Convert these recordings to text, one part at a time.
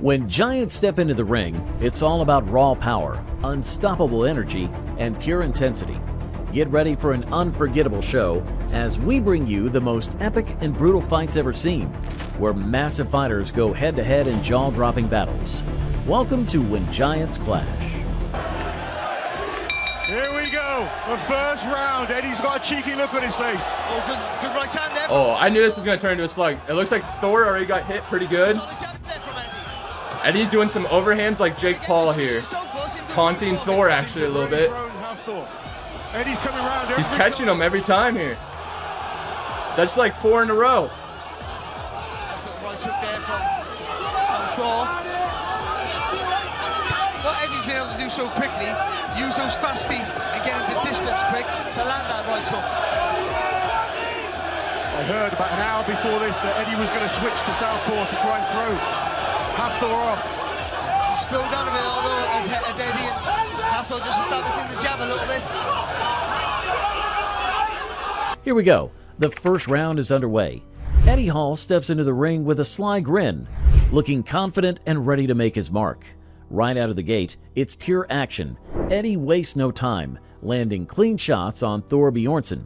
When giants step into the ring, it's all about raw power, unstoppable energy, and pure intensity. Get ready for an unforgettable show as we bring you the most epic and brutal fights ever seen, where massive fighters go head-to-head in jaw-dropping battles. Welcome to When Giants Clash. Here we go, the first round. Eddie's got a cheeky look on his face. Oh, good right hand there. Oh, I knew this was going to turn into a slug. It looks like Thor already got hit pretty good. Eddie's doing some overhands like Jake Paul here. Taunting Thor actually a little bit. Eddie's coming around. He's catching him every time here. That's like 4 in a row. That's a right hook there from Thor. What Eddie's been able to do so quickly, use those fast feet and get into distance quick to land that right hook. I heard about an hour before this that Eddie was going to switch to southpaw to try and throw Thor off. He slowed down a bit, although as Eddie and Thor just establishing the jab a little bit. Here we go. The first round is underway. Eddie Hall steps into the ring with a sly grin, looking confident and ready to make his mark. Right out of the gate, it's pure action. Eddie wastes no time, landing clean shots on Thor Bjornsson.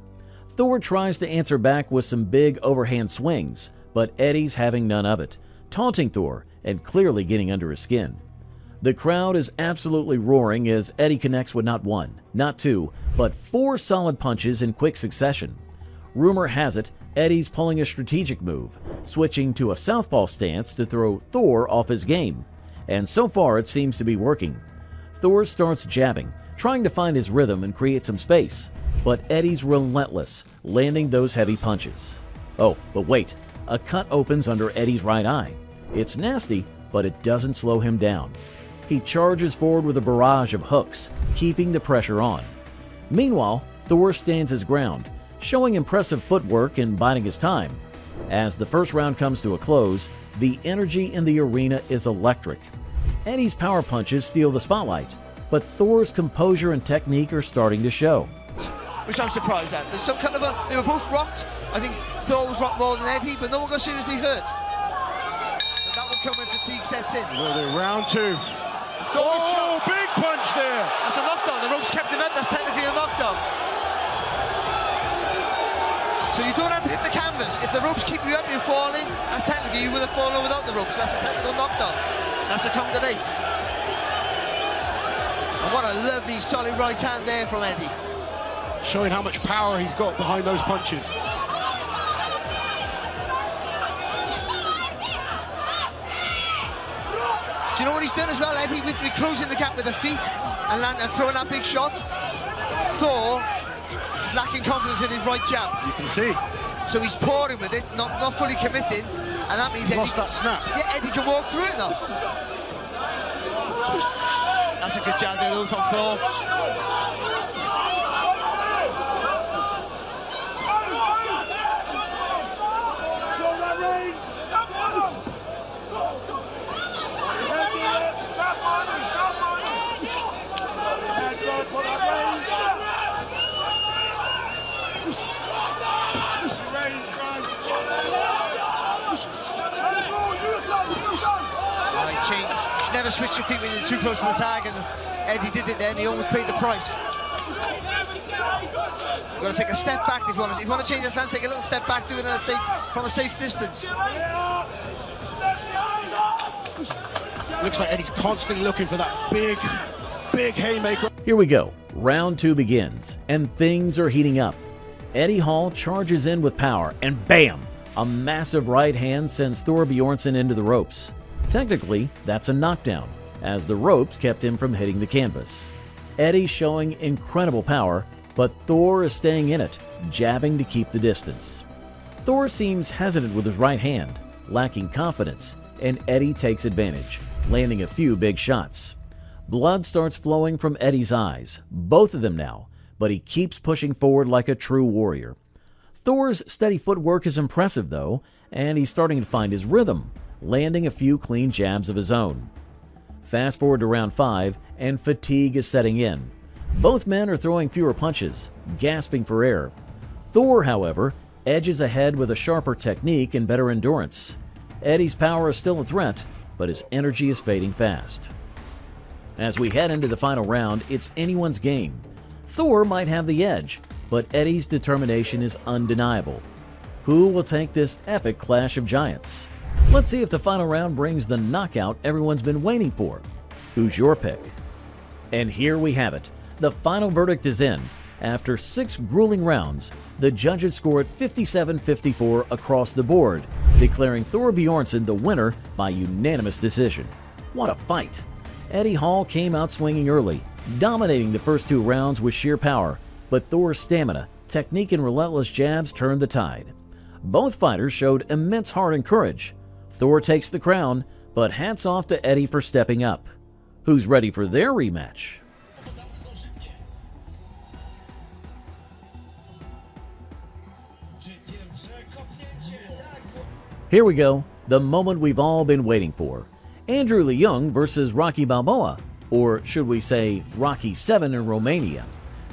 Thor tries to answer back with some big overhand swings, but Eddie's having none of it, taunting Thor and clearly getting under his skin. The crowd is absolutely roaring as Eddie connects with not one, not two, but 4 solid punches in quick succession. Rumor has it Eddie's pulling a strategic move, switching to a southpaw stance to throw Thor off his game. And so far it seems to be working. Thor starts jabbing, trying to find his rhythm and create some space, but Eddie's relentless, landing those heavy punches. Oh, but wait, a cut opens under Eddie's right eye. It's nasty, but it doesn't slow him down. He charges forward with a barrage of hooks, keeping the pressure on. Meanwhile, Thor stands his ground, showing impressive footwork and biding his time. As the first round comes to a close, the energy in the arena is electric. Eddie's power punches steal the spotlight, but Thor's composure and technique are starting to show. Which I'm surprised at. There's some kind of they were both rocked. I think Thor was rocked more than Eddie, but no one got seriously hurt. But that will come when fatigue sets in. Round 2. Oh, big punch there. That's a knockdown. The ropes kept him up. That's technically a knockdown. So you don't have to hit the canvas. If the ropes keep you up, you're falling. That's technically you would have fallen without the ropes. That's a technical knockdown. That's a come debate. And what a lovely solid right hand there from Eddie. Showing how much power he's got behind those punches. Do you know what he's done as well, Eddie? With closing the gap with the feet and throwing that big shot. Thor lacking confidence in his right jab. You can see. So he's pouring with it, not fully committing, and that means Eddie lost that snap. Yeah, Eddie can walk through it now. That's a good jab there, though, from Thor. You should never switch your feet when you're too close to the tag, and Eddie did it then. He almost paid the price. You've got to take a step back if you want to. If you want to change your stance, take a little step back, do it from a safe distance. Looks like Eddie's constantly looking for that big haymaker. Here we go. Round 2 begins, and things are heating up. Eddie Hall charges in with power, and bam! A massive right hand sends Thor Bjornsson into the ropes. Technically, that's a knockdown, as the ropes kept him from hitting the canvas. Eddie showing incredible power, but Thor is staying in it, jabbing to keep the distance. Thor seems hesitant with his right hand, lacking confidence, and Eddie takes advantage, landing a few big shots. Blood starts flowing from Eddie's eyes, both of them now, but he keeps pushing forward like a true warrior. Thor's steady footwork is impressive though, and he's starting to find his rhythm, landing a few clean jabs of his own. Fast forward to round 5, and fatigue is setting in. Both men are throwing fewer punches, gasping for air. Thor, however, edges ahead with a sharper technique and better endurance. Eddie's power is still a threat, but his energy is fading fast. As we head into the final round, it's anyone's game. Thor might have the edge, but Eddie's determination is undeniable. Who will take this epic clash of giants? Let's see if the final round brings the knockout everyone's been waiting for. Who's your pick? And here we have it. The final verdict is in. After 6 grueling rounds, the judges scored 57-54 across the board, declaring Thor Bjornsson the winner by unanimous decision. What a fight! Eddie Hall came out swinging early, dominating the first 2 rounds with sheer power, but Thor's stamina, technique, and relentless jabs turned the tide. Both fighters showed immense heart and courage. Thor takes the crown, but hats off to Eddie for stepping up. Who's ready for their rematch? Here we go, the moment we've all been waiting for. Andrew Leung versus Rocky Balboa, or should we say Rocky 7 in Romania.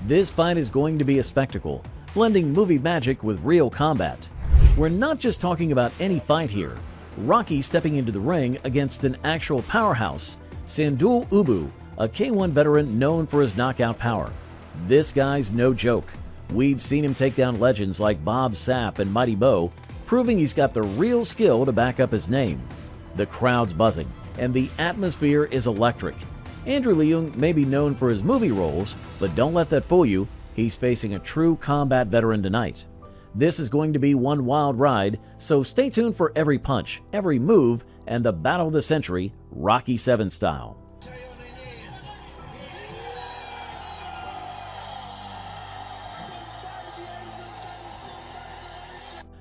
This fight is going to be a spectacle, blending movie magic with real combat. We're not just talking about any fight here. Rocky stepping into the ring against an actual powerhouse, Sandu, a K1 veteran known for his knockout power. This guy's no joke. We've seen him take down legends like Bob Sapp and Mighty Bo, proving he's got the real skill to back up his name. The crowd's buzzing, and the atmosphere is electric. Andrew Leung may be known for his movie roles, but don't let that fool you. He's facing a true combat veteran tonight. This is going to be one wild ride, so stay tuned for every punch, every move, and the battle of the century, Rocky 7 style.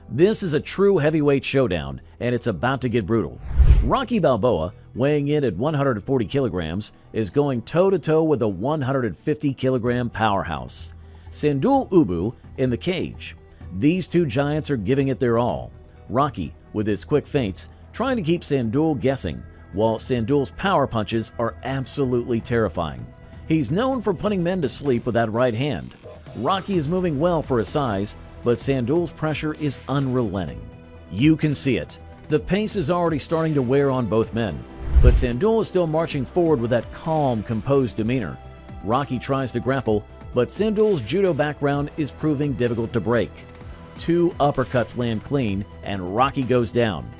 This is a true heavyweight showdown, and it's about to get brutal. Rocky Balboa, weighing in at 140 kilograms, is going toe-to-toe with a 150-kilogram powerhouse, Sandu in the cage. These 2 giants are giving it their all. Rocky, with his quick feints, trying to keep Sandu guessing, while Sandu's power punches are absolutely terrifying. He's known for putting men to sleep with that right hand. Rocky is moving well for his size, but Sandu's pressure is unrelenting. You can see it. The pace is already starting to wear on both men, but Sandu is still marching forward with that calm, composed demeanor. Rocky tries to grapple, but Sandu's judo background is proving difficult to break. 2 uppercuts land clean, and Rocky goes down.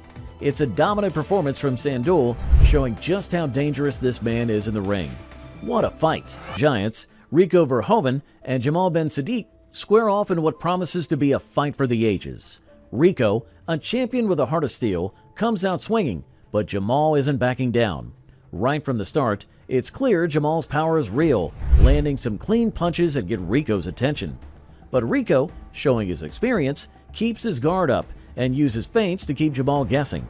It's a dominant performance from Sandu, showing just how dangerous this man is in the ring. What a fight! Giants, Rico Verhoeven and Jamal Saddik square off in what promises to be a fight for the ages. Rico, a champion with a heart of steel, comes out swinging, but Jamal isn't backing down. Right from the start, it's clear Jamal's power is real, landing some clean punches that get Rico's attention. But Rico, showing his experience, keeps his guard up and uses feints to keep Jamal guessing.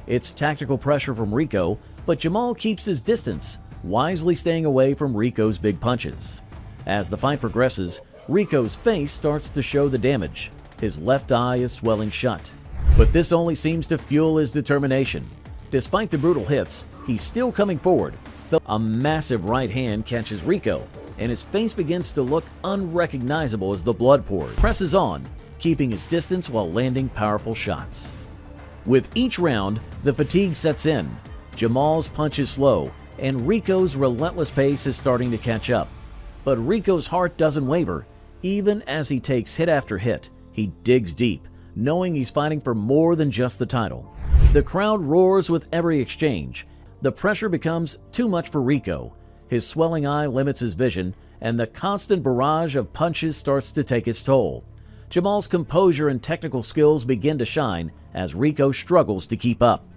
It's tactical pressure from Rico, but Jamal keeps his distance, wisely staying away from Rico's big punches. As the fight progresses, Rico's face starts to show the damage. His left eye is swelling shut. But this only seems to fuel his determination. Despite the brutal hits, he's still coming forward. A massive right hand catches Rico, and his face begins to look unrecognizable as the blood pours. Presses on, keeping his distance while landing powerful shots. With each round, the fatigue sets in. Jamal's punch is slow, and Rico's relentless pace is starting to catch up. But Rico's heart doesn't waver. Even as he takes hit after hit, he digs deep, knowing he's fighting for more than just the title. The crowd roars with every exchange. The pressure becomes too much for Rico. His swelling eye limits his vision, and the constant barrage of punches starts to take its toll. Jamal's composure and technical skills begin to shine as Rico struggles to keep up.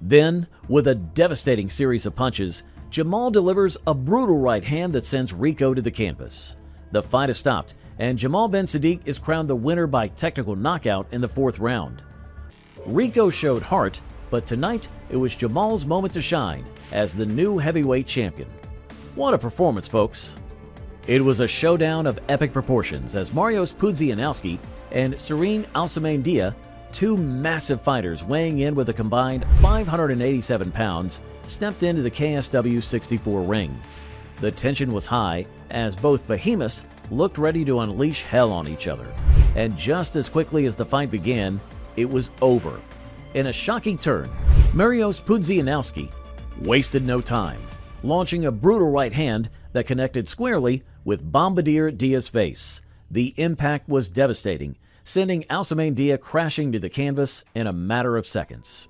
Then, with a devastating series of punches, Jamal delivers a brutal right hand that sends Rico to the canvas. The fight is stopped, and Jamal Saddik is crowned the winner by technical knockout in the 4th round. Rico showed heart, but tonight it was Jamal's moment to shine as the new heavyweight champion. What a performance, folks! It was a showdown of epic proportions as Mariusz Pudzianowski and Ousmane, 2 massive fighters weighing in with a combined 587 pounds, stepped into the KSW 64 ring. The tension was high as both behemoths looked ready to unleash hell on each other. And just as quickly as the fight began, it was over. In a shocking turn, Mariusz Pudzianowski wasted no time, launching a brutal right hand that connected squarely with Bombardier Diaz's face. The impact was devastating, sending Ousmane Diaz crashing to the canvas in a matter of seconds.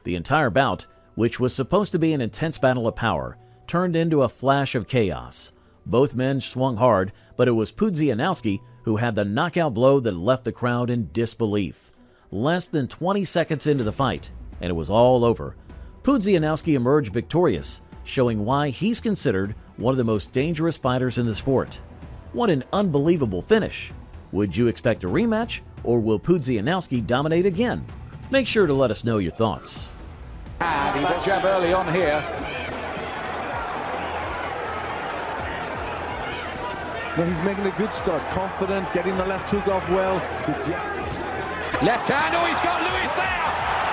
The entire bout, which was supposed to be an intense battle of power, turned into a flash of chaos. Both men swung hard, but it was Pudzianowski who had the knockout blow that left the crowd in disbelief. Less than 20 seconds into the fight, and it was all over. Pudzianowski emerged victorious, showing why he's considered one of the most dangerous fighters in the sport. What an unbelievable finish! Would you expect a rematch, or will Pudzianowski dominate again? Make sure to let us know your thoughts. And he got jab early on here. Well, he's making a good start, confident, getting the left hook off well. Left hand, oh, he's got Lewis there!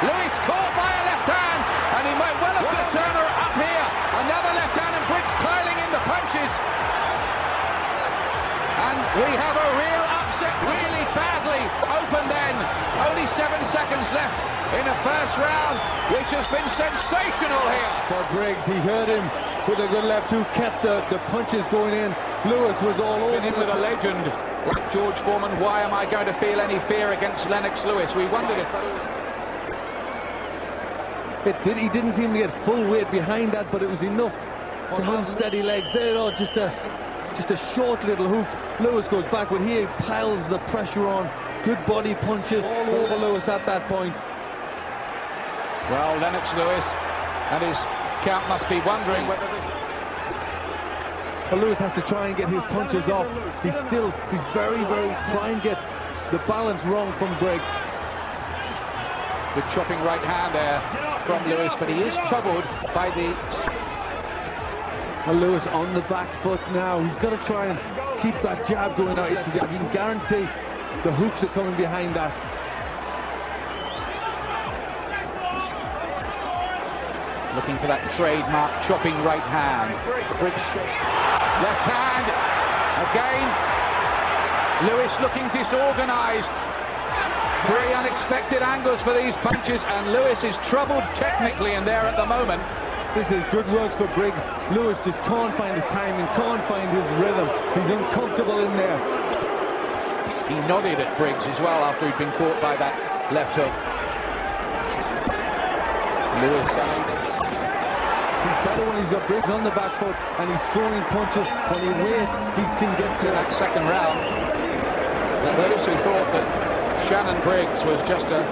Lewis caught by a left hand, and he might well have got a turner up here. Another left hand, and Briggs piling in the punches. And we have a real upset, really badly open then. Only 7 seconds left in the first round, which has been sensational here. For Briggs, he hurt him with a good left hook, kept the punches going in. Lewis was all over. In with a legend like George Foreman, why am I going to feel any fear against Lennox Lewis? We wondered if that was... He didn't seem to get full weight behind that, but it was enough to unsteady legs. There, all just a short little hook. Lewis goes back, but he piles the pressure on. Good body punches all over Lewis at that point. Well, Lennox Lewis and his camp must be wondering whether this... Well, Lewis has to try and get his punches off. He's very trying to get the balance wrong from Briggs. Good chopping right hand there from Lewis, but he is troubled by the... Well, Lewis on the back foot now. He's got to try and keep that jab going out. It's the jab. You can guarantee the hooks are coming behind that. Looking for that trademark chopping right hand. Briggs left hand again. Lewis looking disorganized. Very unexpected angles for these punches, and Lewis is troubled technically in there at the moment. This is good works for Briggs. Lewis just can't find his timing, can't find his rhythm. He's uncomfortable in there. He nodded at Briggs as well after he'd been caught by that left hook. Lewis he's better when he's got Briggs on the back foot and he's throwing punches. When he waits, he can get to that second round. And those who thought that Shannon Briggs was just a...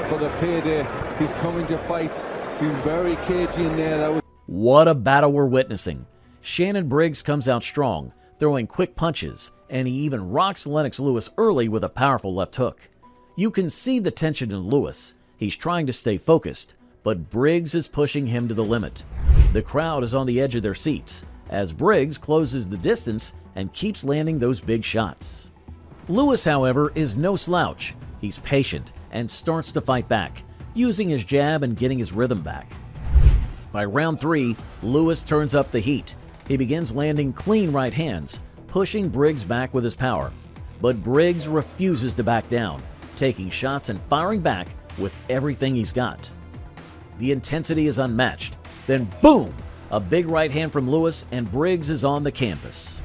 for the payday. He's coming to fight. He's very cagey in there. What a battle we're witnessing. Shannon Briggs comes out strong, throwing quick punches, and he even rocks Lennox Lewis early with a powerful left hook. You can see the tension in Lewis. He's trying to stay focused, but Briggs is pushing him to the limit. The crowd is on the edge of their seats as Briggs closes the distance and keeps landing those big shots. Lewis, however, is no slouch. He's patient and starts to fight back, using his jab and getting his rhythm back. By round 3, Lewis turns up the heat. He begins landing clean right hands, pushing Briggs back with his power. But Briggs refuses to back down, taking shots and firing back with everything he's got. The intensity is unmatched. Then boom! A big right hand from Lewis, and Briggs is on the canvas.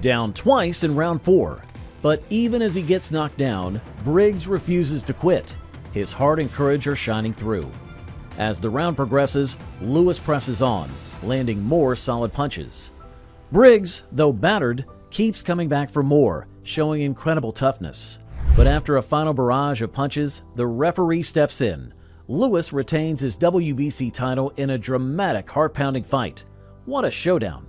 Down twice in round 4. But even as he gets knocked down, Briggs refuses to quit. His heart and courage are shining through. As the round progresses, Lewis presses on, landing more solid punches. Briggs, though battered, keeps coming back for more, showing incredible toughness. But after a final barrage of punches, the referee steps in. Lewis retains his WBC title in a dramatic, heart-pounding fight. What a showdown.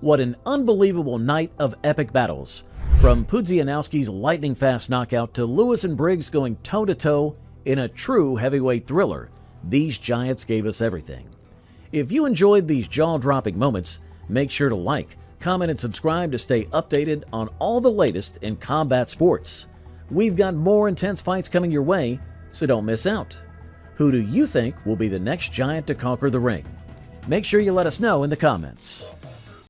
What an unbelievable night of epic battles. From Pudzianowski's lightning-fast knockout to Lewis and Briggs going toe-to-toe in a true heavyweight thriller, these giants gave us everything. If you enjoyed these jaw-dropping moments, make sure to like, comment, and subscribe to stay updated on all the latest in combat sports. We've got more intense fights coming your way, so don't miss out. Who do you think will be the next giant to conquer the ring? Make sure you let us know in the comments.